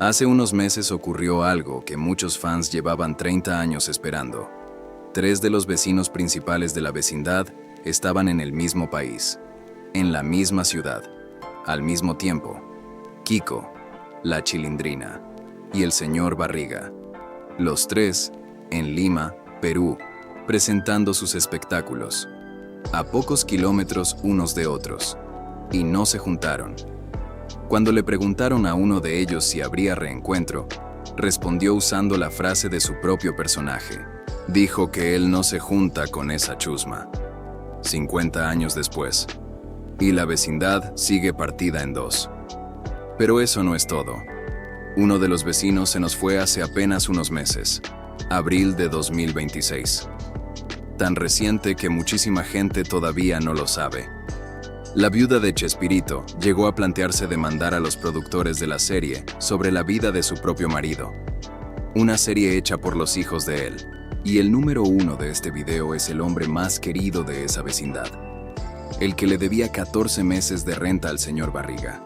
Hace unos meses ocurrió algo que muchos fans llevaban 30 años esperando. 3 de los vecinos principales de la vecindad estaban en el mismo país, en la misma ciudad, al mismo tiempo. Kiko, la Chilindrina y el señor Barriga. Los 3, en Lima, Perú, presentando sus espectáculos, a pocos kilómetros unos de otros, y no se juntaron. Cuando le preguntaron a uno de ellos si habría reencuentro, respondió usando la frase de su propio personaje. Dijo que él no se junta con esa chusma. 50 años después, y la vecindad sigue partida en 2. Pero eso no es todo. Uno de los vecinos se nos fue hace apenas unos meses, abril de 2026. Tan reciente que muchísima gente todavía no lo sabe. La viuda de Chespirito llegó a plantearse demandar a los productores de la serie sobre la vida de su propio marido. Una serie hecha por los hijos de él, y el número 1 de este video es el hombre más querido de esa vecindad, el que le debía 14 meses de renta al señor Barriga.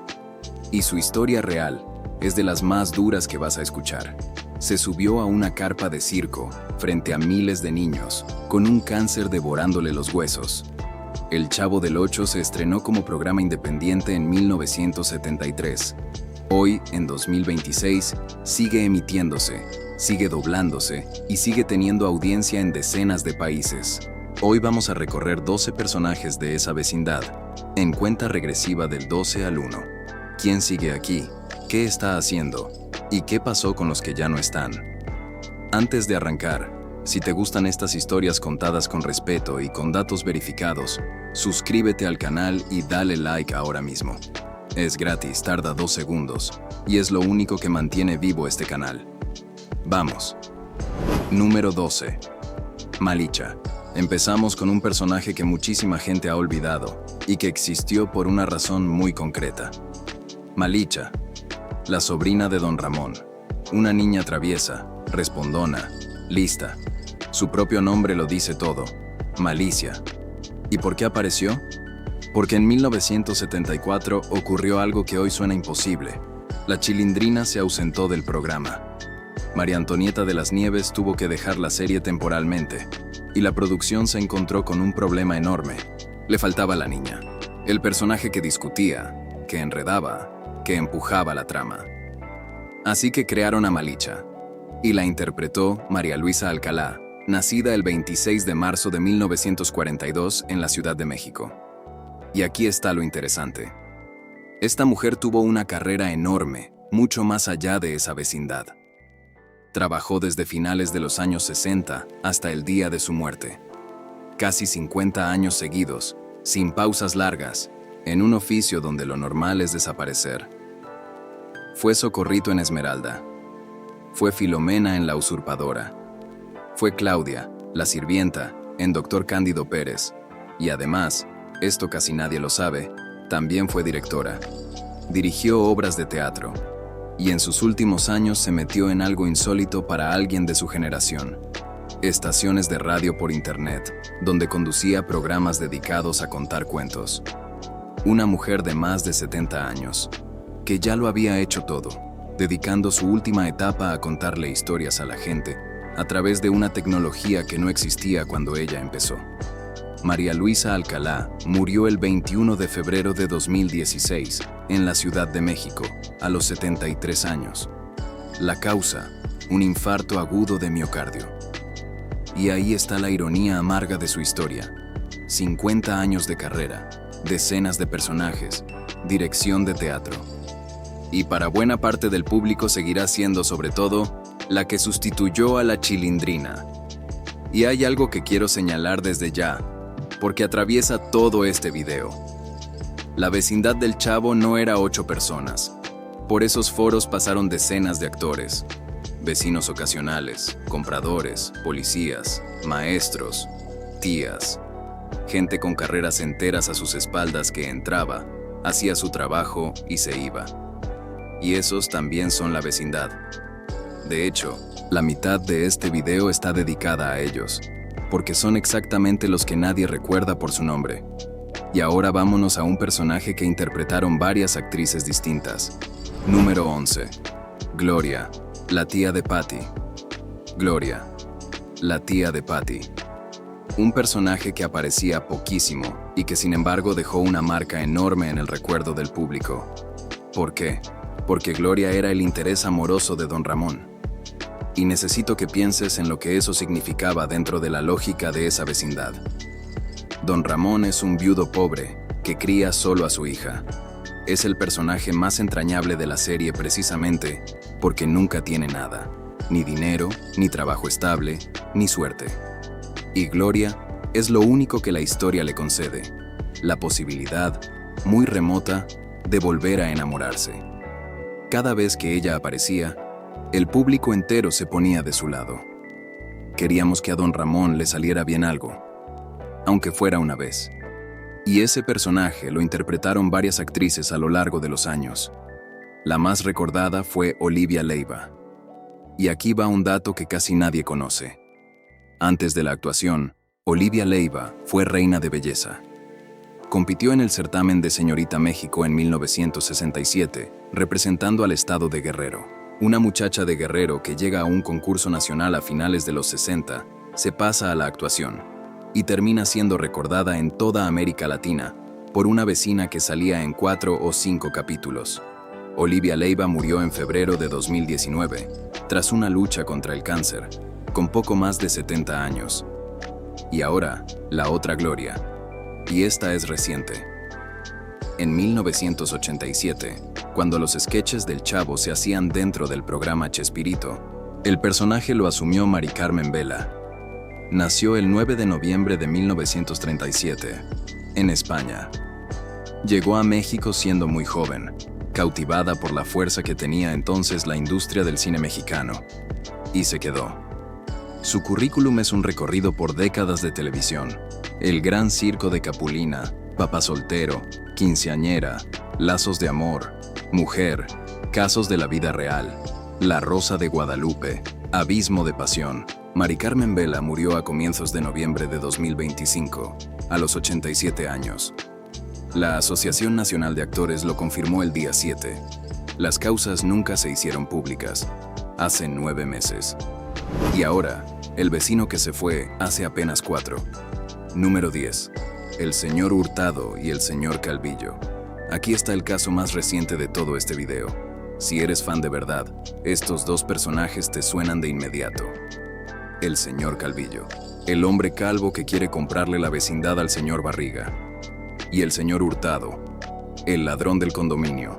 Y su historia real es de las más duras que vas a escuchar. Se subió a una carpa de circo frente a miles de niños, con un cáncer devorándole los huesos. El Chavo del Ocho se estrenó como programa independiente en 1973. Hoy, en 2026, sigue emitiéndose, sigue doblándose y sigue teniendo audiencia en decenas de países. Hoy vamos a recorrer 12 personajes de esa vecindad, en cuenta regresiva del 12 al 1. ¿Quién sigue aquí? ¿Qué está haciendo? ¿Y qué pasó con los que ya no están? Antes de arrancar, si te gustan estas historias contadas con respeto y con datos verificados, suscríbete al canal y dale like ahora mismo. Es gratis, tarda 2 segundos, y es lo único que mantiene vivo este canal. Vamos. Número 12. Malicha. Empezamos con un personaje que muchísima gente ha olvidado, y que existió por una razón muy concreta. Malicha, la sobrina de Don Ramón, una niña traviesa, respondona, lista. Su propio nombre lo dice todo, Malicia. ¿Y por qué apareció? Porque en 1974 ocurrió algo que hoy suena imposible. La Chilindrina se ausentó del programa. María Antonieta de las Nieves tuvo que dejar la serie temporalmente, y la producción se encontró con un problema enorme. Le faltaba la niña, el personaje que discutía, que enredaba, que empujaba la trama. Así que crearon a Malicha, y la interpretó María Luisa Alcalá, nacida el 26 de marzo de 1942 en la Ciudad de México. Y aquí está lo interesante. Esta mujer tuvo una carrera enorme, mucho más allá de esa vecindad. Trabajó desde finales de los años 60 hasta el día de su muerte. Casi 50 años seguidos, sin pausas largas, en un oficio donde lo normal es desaparecer. Fue Socorrito en Esmeralda. Fue Filomena en La Usurpadora. Fue Claudia, la sirvienta, en Doctor Cándido Pérez. Y además, esto casi nadie lo sabe, también fue directora. Dirigió obras de teatro. Y en sus últimos años se metió en algo insólito para alguien de su generación. Estaciones de radio por internet, donde conducía programas dedicados a contar cuentos. Una mujer de más de 70 años, que ya lo había hecho todo, dedicando su última etapa a contarle historias a la gente, a través de una tecnología que no existía cuando ella empezó. María Luisa Alcalá murió el 21 de febrero de 2016 en la Ciudad de México, a los 73 años. La causa, un infarto agudo de miocardio. Y ahí está la ironía amarga de su historia. 50 años de carrera, decenas de personajes, dirección de teatro. Y para buena parte del público seguirá siendo sobre todo la que sustituyó a la Chilindrina. Y hay algo que quiero señalar desde ya, porque atraviesa todo este video. La vecindad del Chavo no era 8 personas. Por esos foros pasaron decenas de actores, vecinos ocasionales, compradores, policías, maestros, tías, gente con carreras enteras a sus espaldas que entraba, hacía su trabajo y se iba. Y esos también son la vecindad. De hecho, la mitad de este video está dedicada a ellos, porque son exactamente los que nadie recuerda por su nombre. Y ahora vámonos a un personaje que interpretaron varias actrices distintas. Número 11. Gloria, la tía de Patty. Gloria, la tía de Patty. Un personaje que aparecía poquísimo y que sin embargo dejó una marca enorme en el recuerdo del público. ¿Por qué? Porque Gloria era el interés amoroso de Don Ramón. Y necesito que pienses en lo que eso significaba dentro de la lógica de esa vecindad. Don Ramón es un viudo pobre que cría solo a su hija. Es el personaje más entrañable de la serie precisamente porque nunca tiene nada. Ni dinero, ni trabajo estable, ni suerte. Y Gloria es lo único que la historia le concede. La posibilidad, muy remota, de volver a enamorarse. Cada vez que ella aparecía, el público entero se ponía de su lado. Queríamos que a Don Ramón le saliera bien algo, aunque fuera una vez. Y ese personaje lo interpretaron varias actrices a lo largo de los años. La más recordada fue Olivia Leiva. Y aquí va un dato que casi nadie conoce. Antes de la actuación, Olivia Leiva fue reina de belleza. Compitió en el certamen de Señorita México en 1967, representando al estado de Guerrero. Una muchacha de Guerrero que llega a un concurso nacional a finales de los 60, se pasa a la actuación y termina siendo recordada en toda América Latina por una vecina que salía en 4 o 5 capítulos. Olivia Leiva murió en febrero de 2019, tras una lucha contra el cáncer, con poco más de 70 años. Y ahora, la otra Gloria. Y esta es reciente. En 1987, cuando los sketches del Chavo se hacían dentro del programa Chespirito, el personaje lo asumió Mari Carmen Vela. Nació el 9 de noviembre de 1937, en España. Llegó a México siendo muy joven, cautivada por la fuerza que tenía entonces la industria del cine mexicano, y se quedó. Su currículum es un recorrido por décadas de televisión: El Gran Circo de Capulina, Papá Soltero, Quinceañera, Lazos de Amor, Mujer, Casos de la Vida Real, La Rosa de Guadalupe, Abismo de Pasión. Mari Carmen Vela murió a comienzos de noviembre de 2025, a los 87 años. La Asociación Nacional de Actores lo confirmó el día 7. Las causas nunca se hicieron públicas, hace 9 meses. Y ahora, el vecino que se fue hace apenas 4. Número 10. El señor Hurtado y el señor Calvillo. Aquí está el caso más reciente de todo este video. Si eres fan de verdad, estos dos personajes te suenan de inmediato. El señor Calvillo, el hombre calvo que quiere comprarle la vecindad al señor Barriga. Y el señor Hurtado, el ladrón del condominio.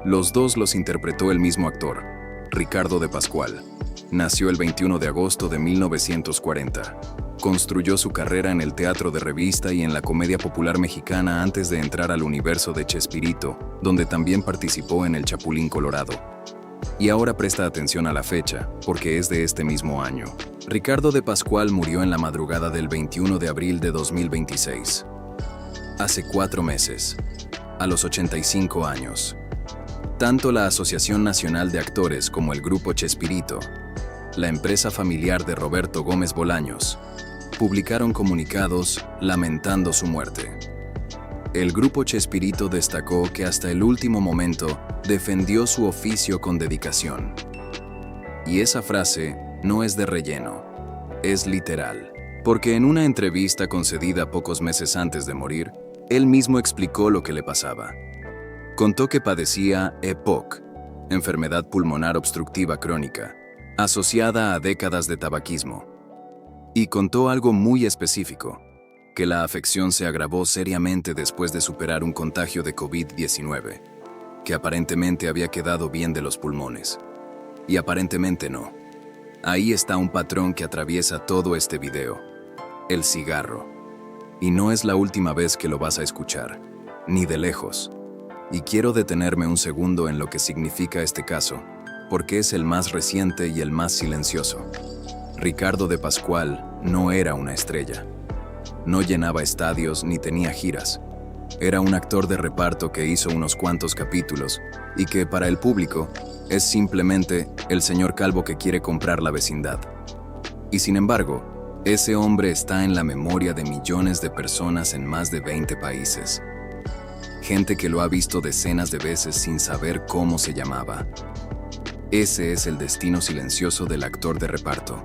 Los dos los interpretó el mismo actor, Ricardo de Pascual. Nació el 21 de agosto de 1940. Construyó su carrera en el teatro de revista y en la comedia popular mexicana antes de entrar al universo de Chespirito, donde también participó en El Chapulín Colorado. Y ahora presta atención a la fecha, porque es de este mismo año. Ricardo de Pascual murió en la madrugada del 21 de abril de 2026. Hace 4 meses, a los 85 años. Tanto la Asociación Nacional de Actores como el Grupo Chespirito, la empresa familiar de Roberto Gómez Bolaños, publicaron comunicados lamentando su muerte. El Grupo Chespirito destacó que hasta el último momento defendió su oficio con dedicación. Y esa frase no es de relleno, es literal, porque en una entrevista concedida pocos meses antes de morir, él mismo explicó lo que le pasaba. Contó que padecía EPOC, enfermedad pulmonar obstructiva crónica, asociada a décadas de tabaquismo. Y contó algo muy específico, que la afección se agravó seriamente después de superar un contagio de COVID-19, que aparentemente había quedado bien de los pulmones. Y aparentemente no. Ahí está un patrón que atraviesa todo este video: el cigarro. Y no es la última vez que lo vas a escuchar, ni de lejos. Y quiero detenerme un segundo en lo que significa este caso, porque es el más reciente y el más silencioso. Ricardo de Pascual no era una estrella. No llenaba estadios ni tenía giras. Era un actor de reparto que hizo unos cuantos capítulos y que, para el público, es simplemente el señor calvo que quiere comprar la vecindad. Y sin embargo, ese hombre está en la memoria de millones de personas en más de 20 países. Gente que lo ha visto decenas de veces sin saber cómo se llamaba. Ese es el destino silencioso del actor de reparto.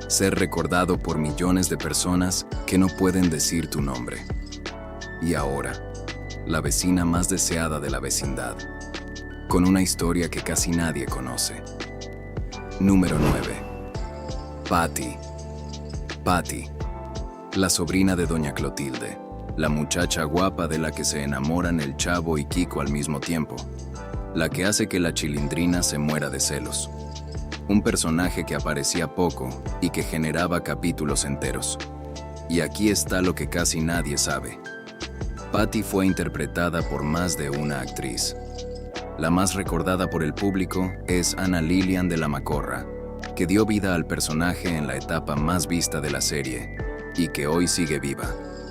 Ser recordado por millones de personas que no pueden decir tu nombre. Y ahora, la vecina más deseada de la vecindad, con una historia que casi nadie conoce. Número 9. Patty. Patty, la sobrina de Doña Clotilde, la muchacha guapa de la que se enamoran el Chavo y Kiko al mismo tiempo, la que hace que la Chilindrina se muera de celos. Un personaje que aparecía poco y que generaba capítulos enteros. Y aquí está lo que casi nadie sabe. Patty fue interpretada por más de una actriz. La más recordada por el público es Ana Lilian de la Macorra, que dio vida al personaje en la etapa más vista de la serie y que hoy sigue viva.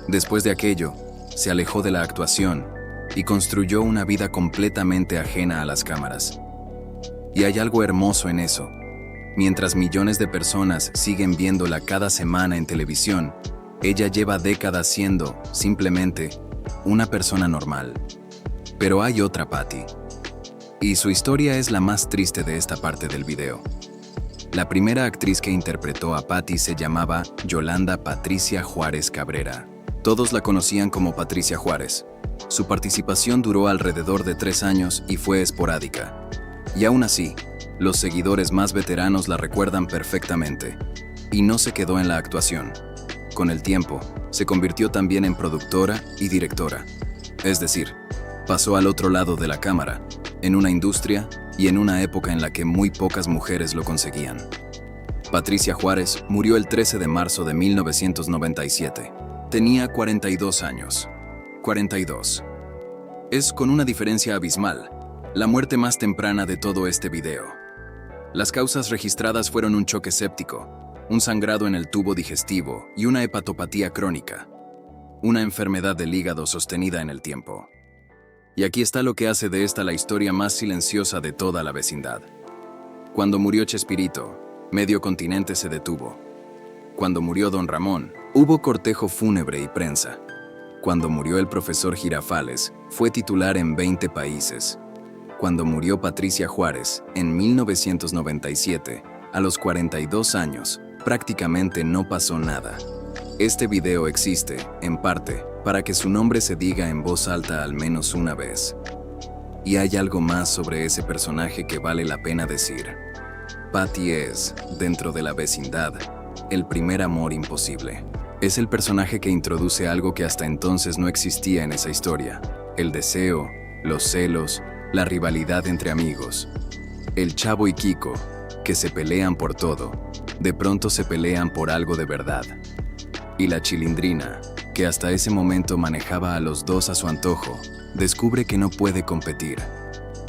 Después de aquello, se alejó de la actuación y construyó una vida completamente ajena a las cámaras. Y hay algo hermoso en eso. Mientras millones de personas siguen viéndola cada semana en televisión, ella lleva décadas siendo, simplemente, una persona normal. Pero hay otra Patty. Y su historia es la más triste de esta parte del video. La primera actriz que interpretó a Patty se llamaba Yolanda Patricia Juárez Cabrera. Todos la conocían como Patricia Juárez. Su participación duró alrededor de 3 años y fue esporádica. Y aún así, los seguidores más veteranos la recuerdan perfectamente. Y no se quedó en la actuación. Con el tiempo, se convirtió también en productora y directora. Es decir, pasó al otro lado de la cámara, en una industria y en una época en la que muy pocas mujeres lo conseguían. Patricia Juárez murió el 13 de marzo de 1997. Tenía 42 años. 42. Es con una diferencia abismal, la muerte más temprana de todo este video. Las causas registradas fueron un choque séptico, un sangrado en el tubo digestivo y una hepatopatía crónica, una enfermedad del hígado sostenida en el tiempo. Y aquí está lo que hace de esta la historia más silenciosa de toda la vecindad. Cuando murió Chespirito, medio continente se detuvo. Cuando murió Don Ramón, hubo cortejo fúnebre y prensa. Cuando murió el profesor Girafales, fue titular en 20 países. Cuando murió Patricia Juárez, en 1997, a los 42 años, prácticamente no pasó nada. Este video existe, en parte, para que su nombre se diga en voz alta al menos una vez. Y hay algo más sobre ese personaje que vale la pena decir. Patty es, dentro de la vecindad, el primer amor imposible. Es el personaje que introduce algo que hasta entonces no existía en esa historia. El deseo, los celos, la rivalidad entre amigos. El Chavo y Kiko, que se pelean por todo, de pronto se pelean por algo de verdad. Y la Chilindrina, que hasta ese momento manejaba a los dos a su antojo, descubre que no puede competir.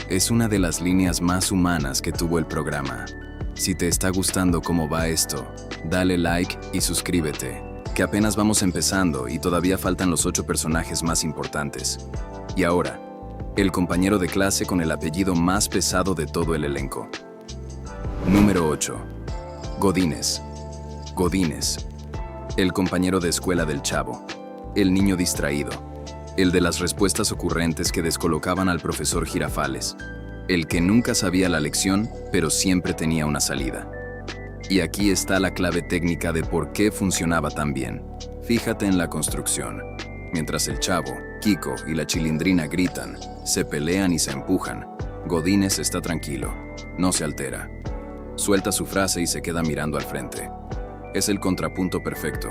Es una de las líneas más humanas que tuvo el programa. Si te está gustando cómo va esto, dale like y suscríbete, que apenas vamos empezando y todavía faltan los 8 personajes más importantes. Y ahora, el compañero de clase con el apellido más pesado de todo el elenco. Número 8. Godínez. Godínez. El compañero de escuela del Chavo. El niño distraído. El de las respuestas ocurrentes que descolocaban al profesor Girafales. El que nunca sabía la lección, pero siempre tenía una salida. Y aquí está la clave técnica de por qué funcionaba tan bien. Fíjate en la construcción. Mientras el Chavo, Kiko y la Chilindrina gritan, se pelean y se empujan, Godínez está tranquilo, no se altera. Suelta su frase y se queda mirando al frente. Es el contrapunto perfecto.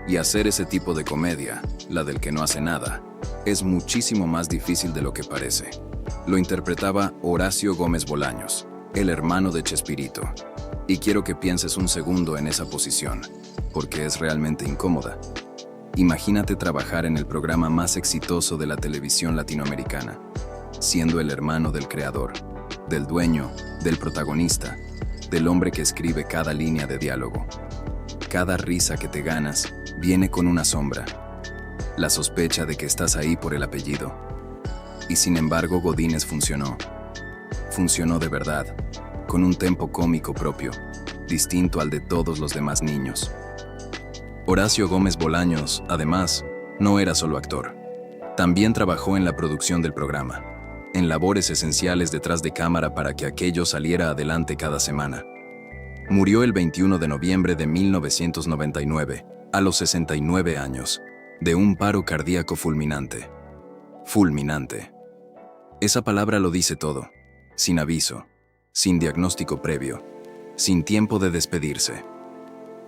Y hacer ese tipo de comedia, la del que no hace nada, es muchísimo más difícil de lo que parece. Lo interpretaba Horacio Gómez Bolaños, el hermano de Chespirito. Y quiero que pienses un segundo en esa posición, porque es realmente incómoda. Imagínate trabajar en el programa más exitoso de la televisión latinoamericana, siendo el hermano del creador, del dueño, del protagonista, del hombre que escribe cada línea de diálogo. Cada risa que te ganas viene con una sombra, la sospecha de que estás ahí por el apellido. Y sin embargo, Godínez funcionó. Funcionó de verdad, con un tempo cómico propio, distinto al de todos los demás niños. Horacio Gómez Bolaños, además, no era solo actor. También trabajó en la producción del programa, en labores esenciales detrás de cámara para que aquello saliera adelante cada semana. Murió el 21 de noviembre de 1999, a los 69 años, de un paro cardíaco fulminante. Fulminante. Esa palabra lo dice todo, sin aviso, sin diagnóstico previo, sin tiempo de despedirse.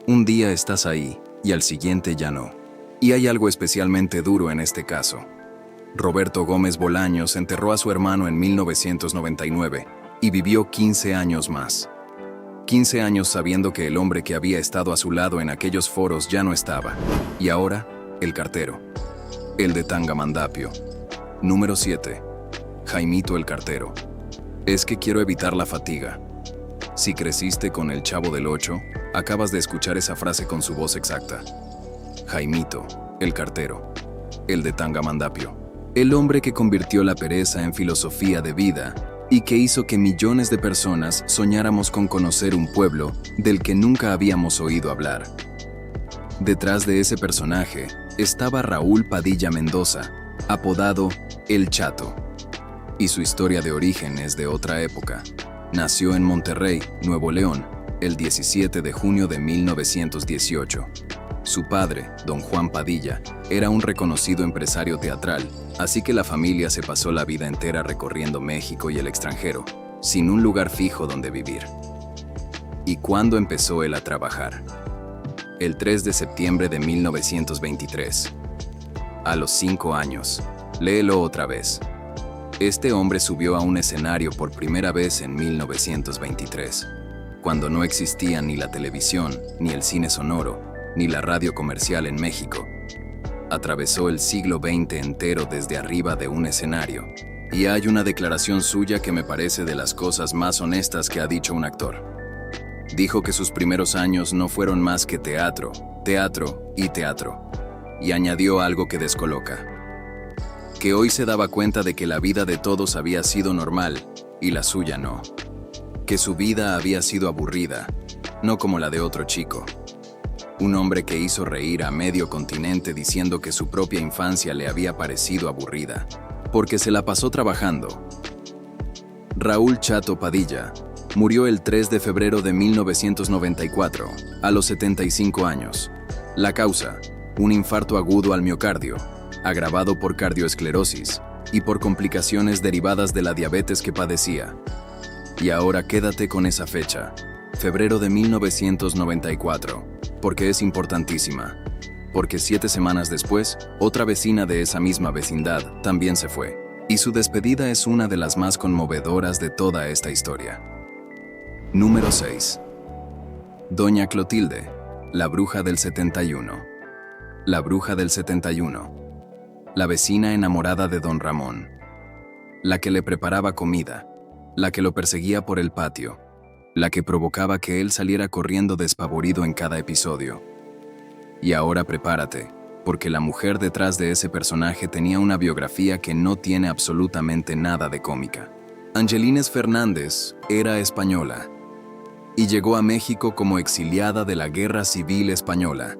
Un día estás ahí y al siguiente ya no. Y hay algo especialmente duro en este caso. Roberto Gómez Bolaños enterró a su hermano en 1999 y vivió 15 años más. 15 años sabiendo que el hombre que había estado a su lado en aquellos foros ya no estaba. Y ahora, el cartero. El de Tangamandapio. Número 7. Jaimito el cartero. Es que quiero evitar la fatiga. Si creciste con el Chavo del Ocho, acabas de escuchar esa frase con su voz exacta. Jaimito, el cartero. El de Tangamandapio. El hombre que convirtió la pereza en filosofía de vida y que hizo que millones de personas soñáramos con conocer un pueblo del que nunca habíamos oído hablar. Detrás de ese personaje estaba Raúl Padilla Mendoza, apodado El Chato. Y su historia de origen es de otra época. Nació en Monterrey, Nuevo León, el 17 de junio de 1918. Su padre, don Juan Padilla, era un reconocido empresario teatral, así que la familia se pasó la vida entera recorriendo México y el extranjero, sin un lugar fijo donde vivir. ¿Y cuándo empezó él a trabajar? El 3 de septiembre de 1923. A los 5 años. Léelo otra vez. Este hombre subió a un escenario por primera vez en 1923, cuando no existían ni la televisión, ni el cine sonoro, ni la radio comercial en México. Atravesó el siglo XX entero desde arriba de un escenario, y hay una declaración suya que me parece de las cosas más honestas que ha dicho un actor. Dijo que sus primeros años no fueron más que teatro, teatro y teatro, y añadió algo que descoloca. Que hoy se daba cuenta de que la vida de todos había sido normal, y la suya no. Que su vida había sido aburrida, no como la de otro chico. Un hombre que hizo reír a medio continente diciendo que su propia infancia le había parecido aburrida, porque se la pasó trabajando. Raúl Chato Padilla murió el 3 de febrero de 1994, a los 75 años. La causa, un infarto agudo al miocardio, agravado por cardioesclerosis y por complicaciones derivadas de la diabetes que padecía. Y ahora quédate con esa fecha, febrero de 1994, porque es importantísima. Porque 7 semanas después, otra vecina de esa misma vecindad también se fue. Y su despedida es una de las más conmovedoras de toda esta historia. Número 6. Doña Clotilde, la bruja del 71. La bruja del 71. La vecina enamorada de don Ramón. La que le preparaba comida. La que lo perseguía por el patio. La que provocaba que él saliera corriendo despavorido en cada episodio. Y ahora prepárate, porque la mujer detrás de ese personaje tenía una biografía que no tiene absolutamente nada de cómica. Angelines Fernández era española y llegó a México como exiliada de la Guerra Civil Española.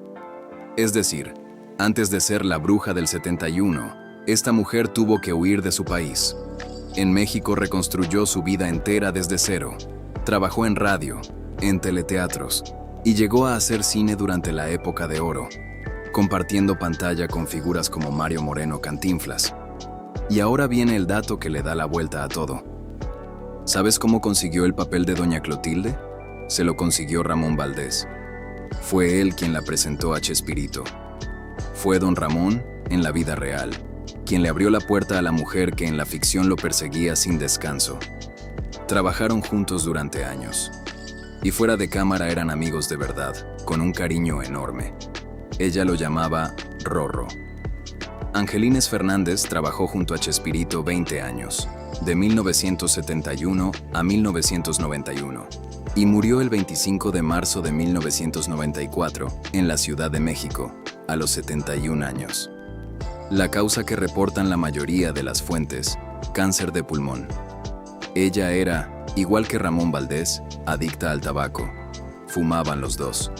Es decir, antes de ser la bruja del 71, esta mujer tuvo que huir de su país. En México reconstruyó su vida entera desde cero. Trabajó en radio, en teleteatros, y llegó a hacer cine durante la época de oro, compartiendo pantalla con figuras como Mario Moreno Cantinflas. Y ahora viene el dato que le da la vuelta a todo. ¿Sabes cómo consiguió el papel de Doña Clotilde? Se lo consiguió Ramón Valdés. Fue él quien la presentó a Chespirito. Fue don Ramón, en la vida real, quien le abrió la puerta a la mujer que en la ficción lo perseguía sin descanso. Trabajaron juntos durante años. Y fuera de cámara eran amigos de verdad, con un cariño enorme. Ella lo llamaba Rorro. Angelines Fernández trabajó junto a Chespirito 20 años, de 1971 a 1991, y murió el 25 de marzo de 1994 en la Ciudad de México, a los 71 años. La causa que reportan la mayoría de las fuentes, cáncer de pulmón. Ella era, igual que Ramón Valdés, adicta al tabaco. Fumaban los dos.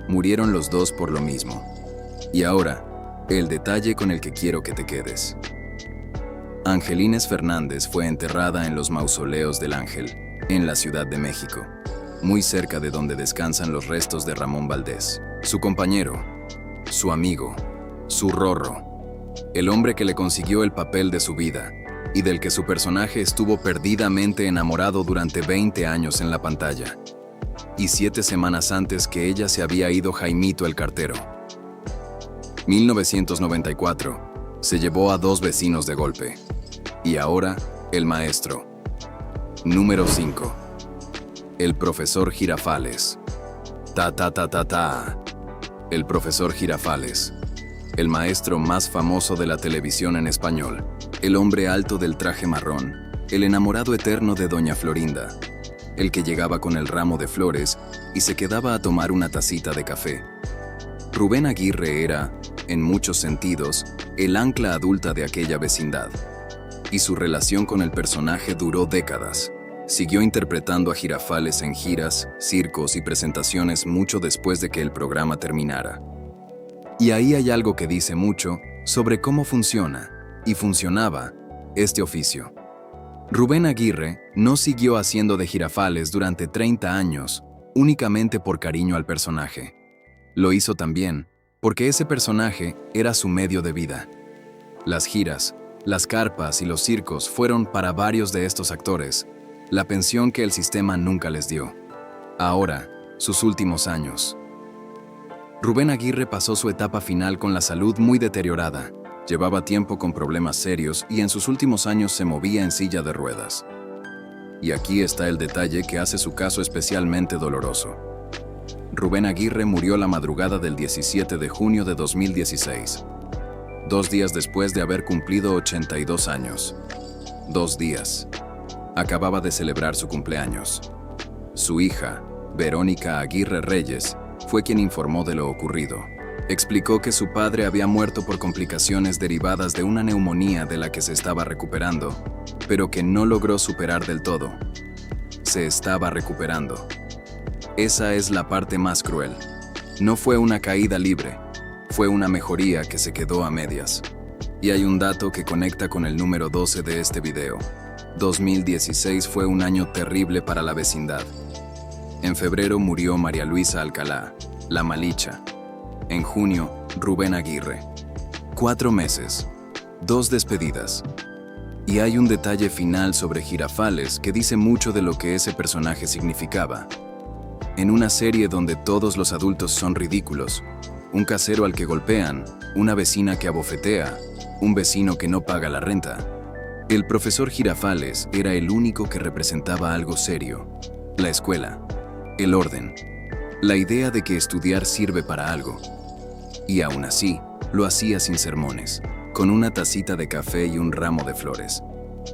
Murieron los dos por lo mismo. Y ahora, el detalle con el que quiero que te quedes. Angelines Fernández fue enterrada en los Mausoleos del Ángel, en la Ciudad de México, muy cerca de donde descansan los restos de Ramón Valdés, su compañero, su amigo, su Rorro, el hombre que le consiguió el papel de su vida y del que su personaje estuvo perdidamente enamorado durante 20 años en la pantalla. Y 7 semanas antes que ella se había ido Jaimito el cartero. 1994, se llevó a 2 vecinos de golpe. Y ahora, el maestro. Número 5. El profesor Girafales. El profesor Girafales. El maestro más famoso de la televisión en español. El hombre alto del traje marrón. El enamorado eterno de Doña Florinda. El que llegaba con el ramo de flores y se quedaba a tomar una tacita de café. Rubén Aguirre era, en muchos sentidos, el ancla adulta de aquella vecindad. Y su relación con el personaje duró décadas. Siguió interpretando a Girafales en giras, circos y presentaciones mucho después de que el programa terminara. Y ahí hay algo que dice mucho sobre cómo funciona, y funcionaba, este oficio. Rubén Aguirre no siguió haciendo de Girafales durante 30 años, únicamente por cariño al personaje. Lo hizo también porque ese personaje era su medio de vida. Las giras, las carpas y los circos fueron para varios de estos actores la pensión que el sistema nunca les dio. Ahora, sus últimos años. Rubén Aguirre pasó su etapa final con la salud muy deteriorada. Llevaba tiempo con problemas serios y en sus últimos años se movía en silla de ruedas. Y aquí está el detalle que hace su caso especialmente doloroso. Rubén Aguirre murió la madrugada del 17 de junio de 2016, 2 días después de haber cumplido 82 años. 2 días. Acababa de celebrar su cumpleaños. Su hija, Verónica Aguirre Reyes, fue quien informó de lo ocurrido. Explicó que su padre había muerto por complicaciones derivadas de una neumonía de la que se estaba recuperando, pero que no logró superar del todo. Se estaba recuperando. Esa es la parte más cruel. No fue una caída libre, fue una mejoría que se quedó a medias. Y hay un dato que conecta con el número 12 de este video. 2016 fue un año terrible para la vecindad. En febrero murió María Luisa Alcalá, la Malicha. En junio, Rubén Aguirre. 4 meses, 2 despedidas. Y hay un detalle final sobre Girafales que dice mucho de lo que ese personaje significaba. En una serie donde todos los adultos son ridículos, un casero al que golpean, una vecina que abofetea, un vecino que no paga la renta, el profesor Girafales era el único que representaba algo serio: la escuela, el orden, la idea de que estudiar sirve para algo. Y aún así, lo hacía sin sermones, con una tacita de café y un ramo de flores.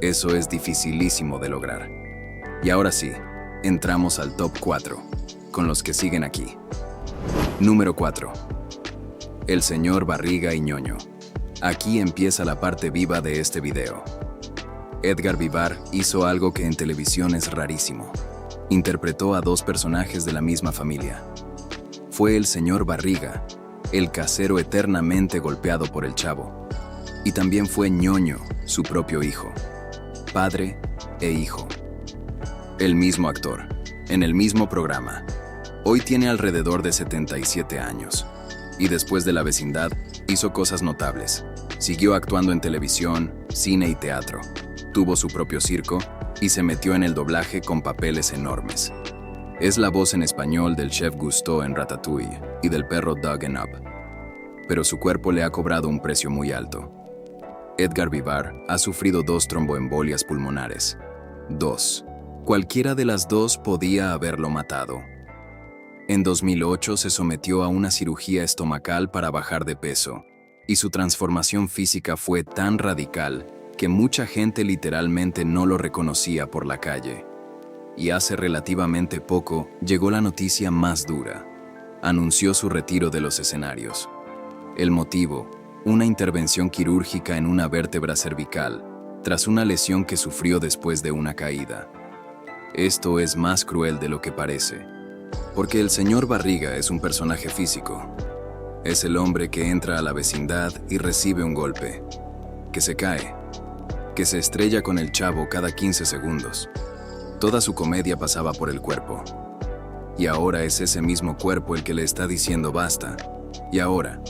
Eso es dificilísimo de lograr. Y ahora sí, entramos al top 4, con los que siguen aquí. Número 4. El señor Barriga y ñoño. Aquí empieza la parte viva de este video. Edgar Vivar hizo algo que en televisión es rarísimo. Interpretó a 2 personajes de la misma familia. Fue el señor Barriga, el casero eternamente golpeado por el chavo. Y también fue ñoño, su propio hijo. Padre e hijo. El mismo actor, en el mismo programa. Hoy tiene alrededor de 77 años. Y después de La Vecindad, hizo cosas notables. Siguió actuando en televisión, cine y teatro. Tuvo su propio circo y se metió en el doblaje con papeles enormes. Es la voz en español del chef Gusteau en Ratatouille y del perro Doug en Up. Pero su cuerpo le ha cobrado un precio muy alto. Edgar Vivar ha sufrido 2 tromboembolias pulmonares. 2. Cualquiera de las 2 podía haberlo matado. En 2008 se sometió a una cirugía estomacal para bajar de peso, y su transformación física fue tan radical que mucha gente literalmente no lo reconocía por la calle. Y hace relativamente poco llegó la noticia más dura. Anunció su retiro de los escenarios. El motivo: una intervención quirúrgica en una vértebra cervical, tras una lesión que sufrió después de una caída. Esto es más cruel de lo que parece, porque el señor Barriga es un personaje físico. Es el hombre que entra a la vecindad y recibe un golpe, que se cae, que se estrella con el Chavo cada 15 segundos. Toda su comedia pasaba por el cuerpo. Y ahora es ese mismo cuerpo el que le está diciendo basta. Y ahora,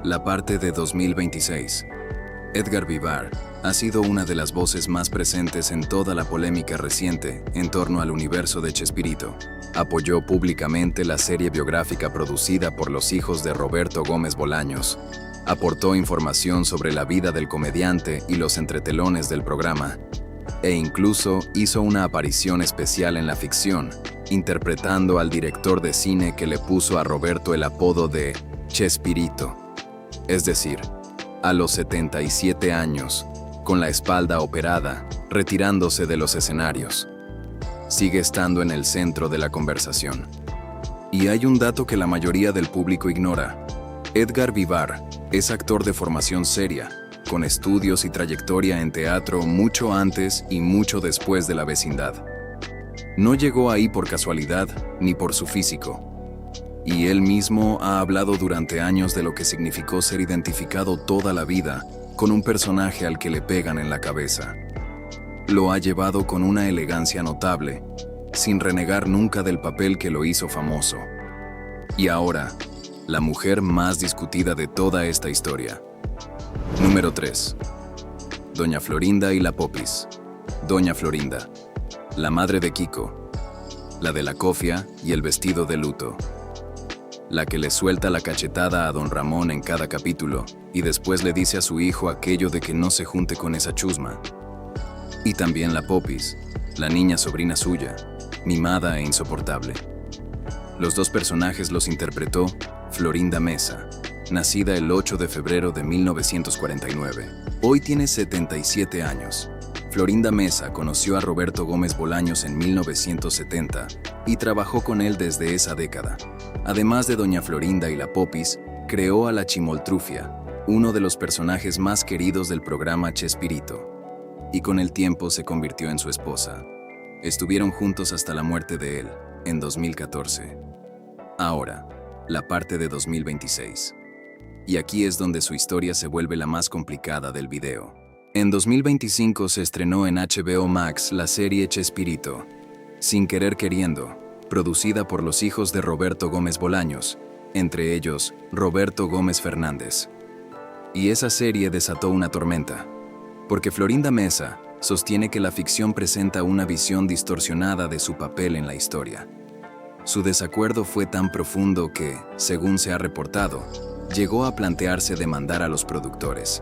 la parte de 2026. Edgar Vivar ha sido una de las voces más presentes en toda la polémica reciente en torno al universo de Chespirito. Apoyó públicamente la serie biográfica producida por los hijos de Roberto Gómez Bolaños. Aportó información sobre la vida del comediante y los entretelones del programa. E incluso hizo una aparición especial en la ficción, interpretando al director de cine que le puso a Roberto el apodo de Chespirito. Es decir, a los 77 años, con la espalda operada, retirándose de los escenarios. Sigue estando en el centro de la conversación. Y hay un dato que la mayoría del público ignora. Edgar Vivar es actor de formación seria, con estudios y trayectoria en teatro mucho antes y mucho después de La Vecindad. No llegó ahí por casualidad ni por su físico. Y él mismo ha hablado durante años de lo que significó ser identificado toda la vida con un personaje al que le pegan en la cabeza. Lo ha llevado con una elegancia notable, sin renegar nunca del papel que lo hizo famoso. Y ahora, la mujer más discutida de toda esta historia. Número 3. Doña Florinda y la Popis. Doña Florinda, la madre de Kiko, la de la cofia y el vestido de luto. La que le suelta la cachetada a don Ramón en cada capítulo y después le dice a su hijo aquello de que no se junte con esa chusma. Y también la Popis, la niña sobrina suya, mimada e insoportable. Los dos personajes los interpretó Florinda Mesa, nacida el 8 de febrero de 1949. Hoy tiene 77 años. Florinda Mesa conoció a Roberto Gómez Bolaños en 1970 y trabajó con él desde esa década. Además de Doña Florinda y la Popis, creó a la Chimoltrufia, uno de los personajes más queridos del programa Chespirito, y con el tiempo se convirtió en su esposa. Estuvieron juntos hasta la muerte de él, en 2014. Ahora, la parte de 2026. Y aquí es donde su historia se vuelve la más complicada del video. En 2025 se estrenó en HBO Max la serie Chespirito, Sin Querer Queriendo, producida por los hijos de Roberto Gómez Bolaños, entre ellos Roberto Gómez Fernández. Y esa serie desató una tormenta, porque Florinda Mesa sostiene que la ficción presenta una visión distorsionada de su papel en la historia. Su desacuerdo fue tan profundo que, según se ha reportado, llegó a plantearse demandar a los productores.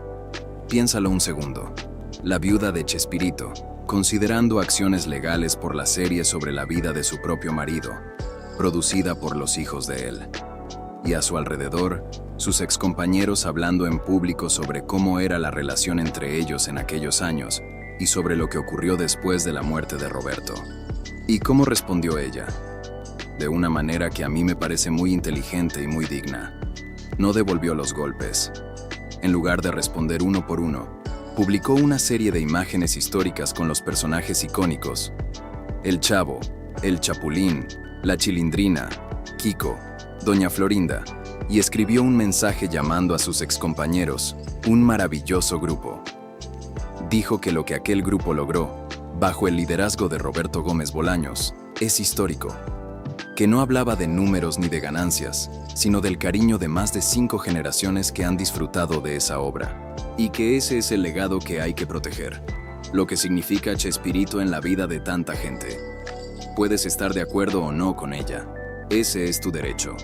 Piénsalo un segundo. La viuda de Chespirito, considerando acciones legales por la serie sobre la vida de su propio marido, producida por los hijos de él. Y a su alrededor, sus excompañeros hablando en público sobre cómo era la relación entre ellos en aquellos años y sobre lo que ocurrió después de la muerte de Roberto. ¿Y cómo respondió ella? De una manera que a mí me parece muy inteligente y muy digna. No devolvió los golpes. En lugar de responder uno por uno, publicó una serie de imágenes históricas con los personajes icónicos: el Chavo, el Chapulín, la Chilindrina, Kiko, Doña Florinda, y escribió un mensaje llamando a sus excompañeros un maravilloso grupo. Dijo que lo que aquel grupo logró, bajo el liderazgo de Roberto Gómez Bolaños, es histórico. Que no hablaba de números ni de ganancias, sino del cariño de más de 5 generaciones que han disfrutado de esa obra, y que ese es el legado que hay que proteger, lo que significa Chespirito en la vida de tanta gente. Puedes estar de acuerdo o no con ella, ese es tu derecho.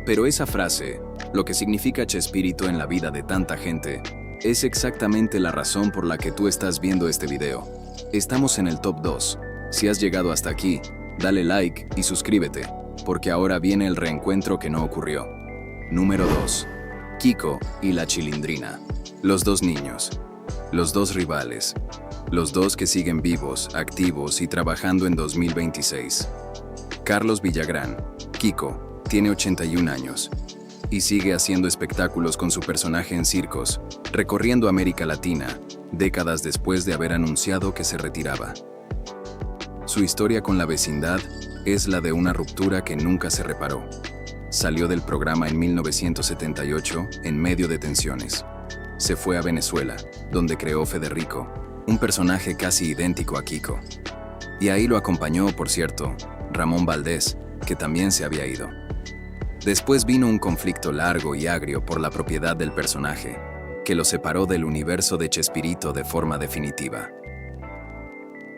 Pero esa frase, lo que significa Chespirito en la vida de tanta gente, es exactamente la razón por la que tú estás viendo este video. Estamos en el top 2. Si has llegado hasta aquí, dale like y suscríbete, porque ahora viene el reencuentro que no ocurrió. Número 2. Kiko y la Chilindrina. Los dos niños. Los dos rivales. Los dos que siguen vivos, activos y trabajando en 2026. Carlos Villagrán, Kiko, tiene 81 años y sigue haciendo espectáculos con su personaje en circos, recorriendo América Latina, décadas después de haber anunciado que se retiraba. Su historia con La Vecindad es la de una ruptura que nunca se reparó. Salió del programa en 1978 en medio de tensiones. Se fue a Venezuela, donde creó Federico, un personaje casi idéntico a Kiko. Y ahí lo acompañó, por cierto, Ramón Valdés, que también se había ido. Después vino un conflicto largo y agrio por la propiedad del personaje, que lo separó del universo de Chespirito de forma definitiva.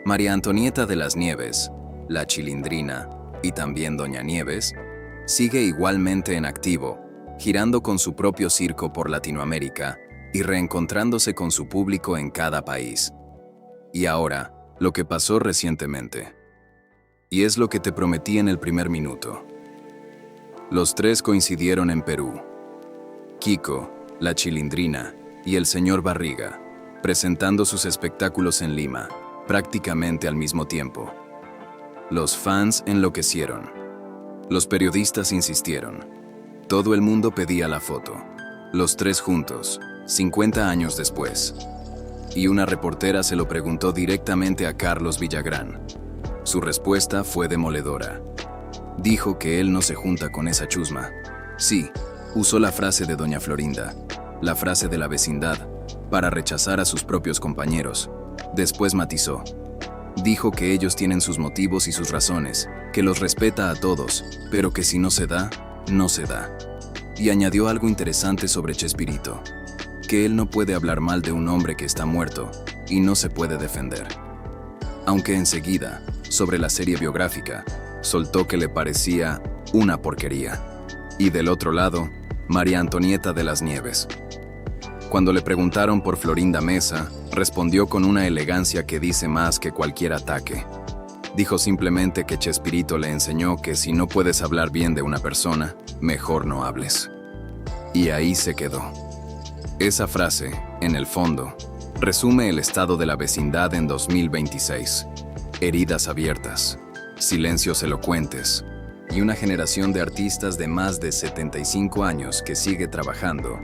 María Antonieta de las Nieves, la Chilindrina y también Doña Nieves, sigue igualmente en activo, girando con su propio circo por Latinoamérica y reencontrándose con su público en cada país. Y ahora, lo que pasó recientemente. Y es lo que te prometí en el primer minuto. Los tres coincidieron en Perú. Kiko, la Chilindrina y el señor Barriga, presentando sus espectáculos en Lima, prácticamente al mismo tiempo. Los fans enloquecieron. Los periodistas insistieron. Todo el mundo pedía la foto. Los tres juntos, 50 años después. Y una reportera se lo preguntó directamente a Carlos Villagrán. Su respuesta fue demoledora. Dijo que él no se junta con esa chusma. Sí, usó la frase de doña Florinda, la frase de la vecindad, para rechazar a sus propios compañeros. Después matizó. Dijo que ellos tienen sus motivos y sus razones, que los respeta a todos, pero que si no se da, no se da. Y añadió algo interesante sobre Chespirito, que él no puede hablar mal de un hombre que está muerto y no se puede defender. Aunque enseguida, sobre la serie biográfica, soltó que le parecía una porquería. Y del otro lado, María Antonieta de las Nieves. Cuando le preguntaron por Florinda Mesa, respondió con una elegancia que dice más que cualquier ataque. Dijo simplemente que Chespirito le enseñó que si no puedes hablar bien de una persona, mejor no hables. Y ahí se quedó. Esa frase, en el fondo, resume el estado de la vecindad en 2026. Heridas abiertas, silencios elocuentes y una generación de artistas de más de 75 años que sigue trabajando,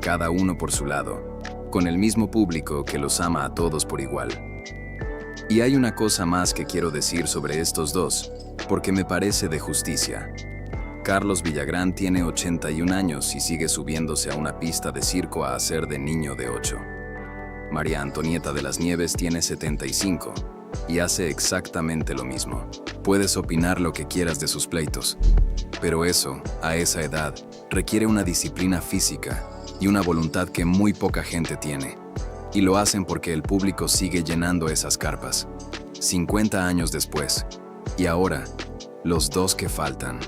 cada uno por su lado, con el mismo público que los ama a todos por igual. Y hay una cosa más que quiero decir sobre estos dos, porque me parece de justicia. Carlos Villagrán tiene 81 años y sigue subiéndose a una pista de circo a hacer de niño de 8. María Antonieta de las Nieves tiene 75 y hace exactamente lo mismo. Puedes opinar lo que quieras de sus pleitos, pero eso, a esa edad, requiere una disciplina física y una voluntad que muy poca gente tiene. Y lo hacen porque el público sigue llenando esas carpas. 50 años después. Y ahora, los dos que faltan.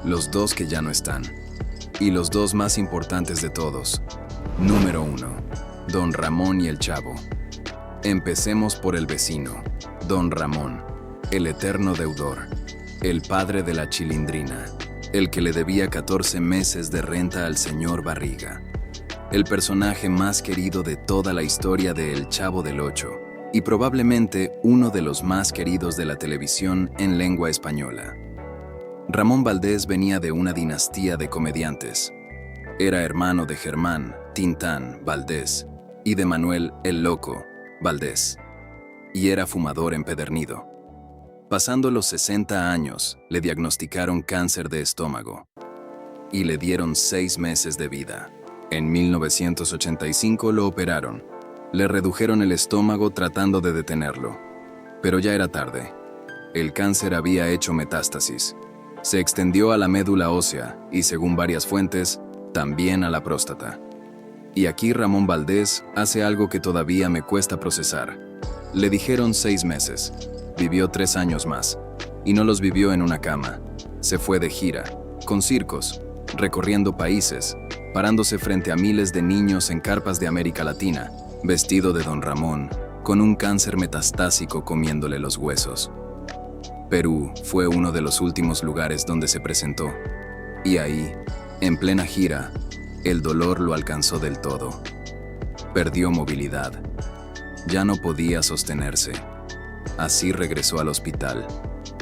Los dos que ya no están. Y los dos más importantes de todos. Número 1. Don Ramón y el Chavo. Empecemos por el vecino. Don Ramón, el eterno deudor. El padre de la Chilindrina. El que le debía 14 meses de renta al señor Barriga. El personaje más querido de toda la historia de El Chavo del Ocho, y probablemente uno de los más queridos de la televisión en lengua española. Ramón Valdés venía de una dinastía de comediantes. Era hermano de Germán Tintán Valdés y de Manuel el Loco Valdés, y era fumador empedernido. Pasando los 60 años, le diagnosticaron cáncer de estómago y le dieron 6 meses de vida. En 1985 lo operaron. Le redujeron el estómago tratando de detenerlo. Pero ya era tarde. El cáncer había hecho metástasis. Se extendió a la médula ósea y, según varias fuentes, también a la próstata. Y aquí Ramón Valdés hace algo que todavía me cuesta procesar. Le dijeron 6 meses. Vivió 3 años más. Y no los vivió en una cama. Se fue de gira, con circos, recorriendo países, parándose frente a miles de niños en carpas de América Latina, vestido de Don Ramón, con un cáncer metastásico comiéndole los huesos. Perú fue uno de los últimos lugares donde se presentó, y ahí, en plena gira, el dolor lo alcanzó del todo. Perdió movilidad. Ya no podía sostenerse. Así regresó al hospital.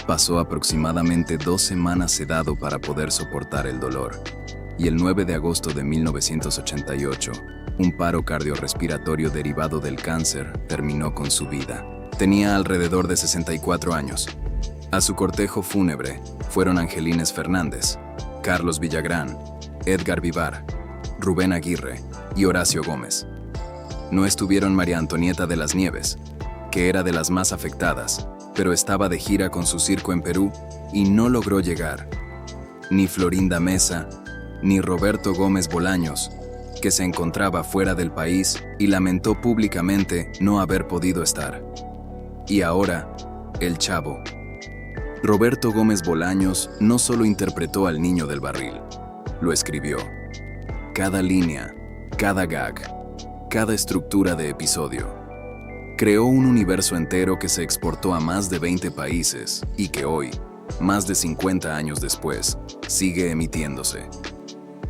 Pasó aproximadamente 2 semanas sedado para poder soportar el dolor. Y el 9 de agosto de 1988, un paro cardiorrespiratorio derivado del cáncer terminó con su vida. Tenía alrededor de 64 años. A su cortejo fúnebre fueron Angelines Fernández, Carlos Villagrán, Edgar Vivar, Rubén Aguirre y Horacio Gómez. No estuvieron María Antonieta de las Nieves, que era de las más afectadas, pero estaba de gira con su circo en Perú y no logró llegar. Ni Florinda Mesa, ni Roberto Gómez Bolaños, que se encontraba fuera del país y lamentó públicamente no haber podido estar. Y ahora, el Chavo. Roberto Gómez Bolaños no solo interpretó al niño del barril, lo escribió. Cada línea, cada gag, cada estructura de episodio. Creó un universo entero que se exportó a más de 20 países y que hoy, más de 50 años después, sigue emitiéndose.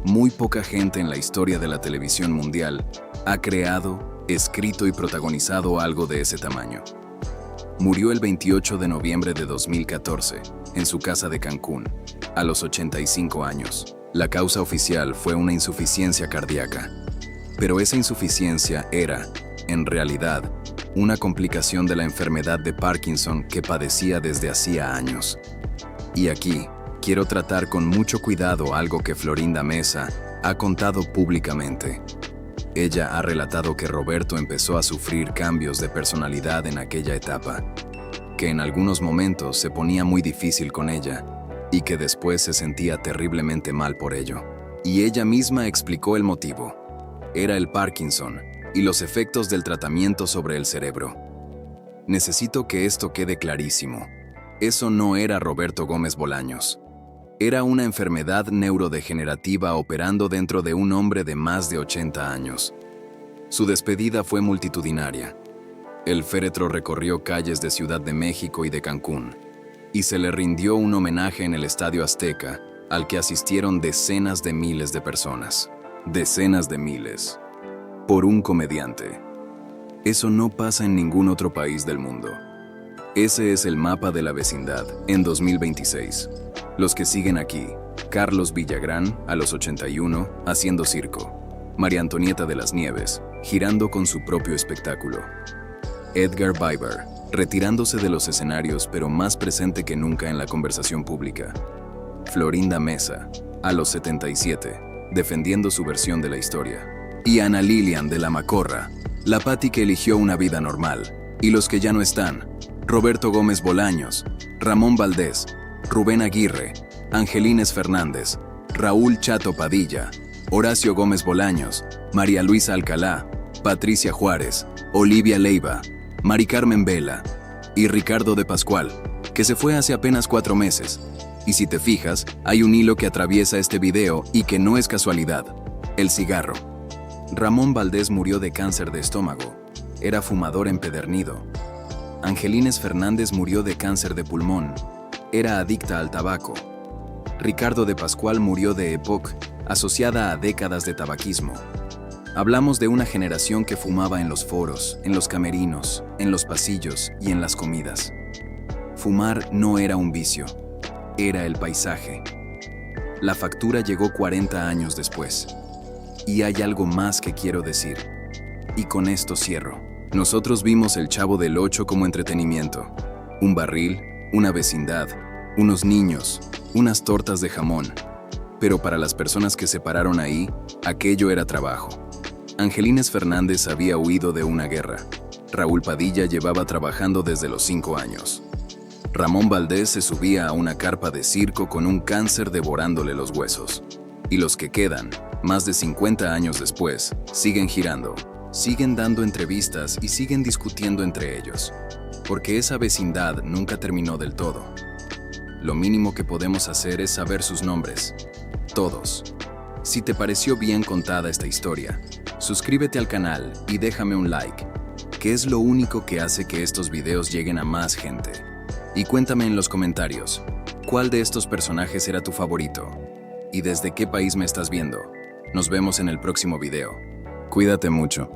Muy poca gente en la historia de la televisión mundial ha creado, escrito y protagonizado algo de ese tamaño. Murió el 28 de noviembre de 2014, en su casa de Cancún, a los 85 años. La causa oficial fue una insuficiencia cardíaca, pero esa insuficiencia era, en realidad, una complicación de la enfermedad de Parkinson que padecía desde hacía años. Y aquí, quiero tratar con mucho cuidado algo que Florinda Mesa ha contado públicamente. Ella ha relatado que Roberto empezó a sufrir cambios de personalidad en aquella etapa, que en algunos momentos se ponía muy difícil con ella y que después se sentía terriblemente mal por ello. Y ella misma explicó el motivo. Era el Parkinson y los efectos del tratamiento sobre el cerebro. Necesito que esto quede clarísimo. Eso no era Roberto Gómez Bolaños. Era una enfermedad neurodegenerativa operando dentro de un hombre de más de 80 años. Su despedida fue multitudinaria. El féretro recorrió calles de Ciudad de México y de Cancún, y se le rindió un homenaje en el Estadio Azteca, al que asistieron decenas de miles de personas. Decenas de miles. Por un comediante. Eso no pasa en ningún otro país del mundo. Ese es el mapa de la vecindad en 2026. Los que siguen aquí: Carlos Villagrán, a los 81, haciendo circo. María Antonieta de las Nieves, girando con su propio espectáculo. Edgar Vivar, retirándose de los escenarios pero más presente que nunca en la conversación pública. Florinda Mesa, a los 77, defendiendo su versión de la historia. Y Ana Lilian de la Macorra, la Pati que eligió una vida normal. Y los que ya no están: Roberto Gómez Bolaños, Ramón Valdés, Rubén Aguirre, Angelines Fernández, Raúl Chato Padilla, Horacio Gómez Bolaños, María Luisa Alcalá, Patricia Juárez, Olivia Leiva, Mari Carmen Vela y Ricardo de Pascual, que se fue hace apenas 4 meses. Y si te fijas, hay un hilo que atraviesa este video y que no es casualidad: el cigarro. Ramón Valdés murió de cáncer de estómago. Era fumador empedernido. Angelines Fernández murió de cáncer de pulmón. Era adicta al tabaco. Ricardo de Pascual murió de EPOC, asociada a décadas de tabaquismo. Hablamos de una generación que fumaba en los foros, en los camerinos, en los pasillos y en las comidas. Fumar no era un vicio, era el paisaje. La factura llegó 40 años después. Y hay algo más que quiero decir. Y con esto cierro. Nosotros vimos El Chavo del Ocho como entretenimiento. Un barril, una vecindad, unos niños, unas tortas de jamón. Pero para las personas que se pararon ahí, aquello era trabajo. Angelines Fernández había huido de una guerra. Raúl Padilla llevaba trabajando desde los 5 años. Ramón Valdés se subía a una carpa de circo con un cáncer devorándole los huesos. Y los que quedan, más de 50 años después, siguen girando, siguen dando entrevistas y siguen discutiendo entre ellos. Porque esa vecindad nunca terminó del todo. Lo mínimo que podemos hacer es saber sus nombres. Todos. Si te pareció bien contada esta historia, suscríbete al canal y déjame un like, que es lo único que hace que estos videos lleguen a más gente. Y cuéntame en los comentarios, ¿cuál de estos personajes era tu favorito? ¿Y desde qué país me estás viendo? Nos vemos en el próximo video. Cuídate mucho.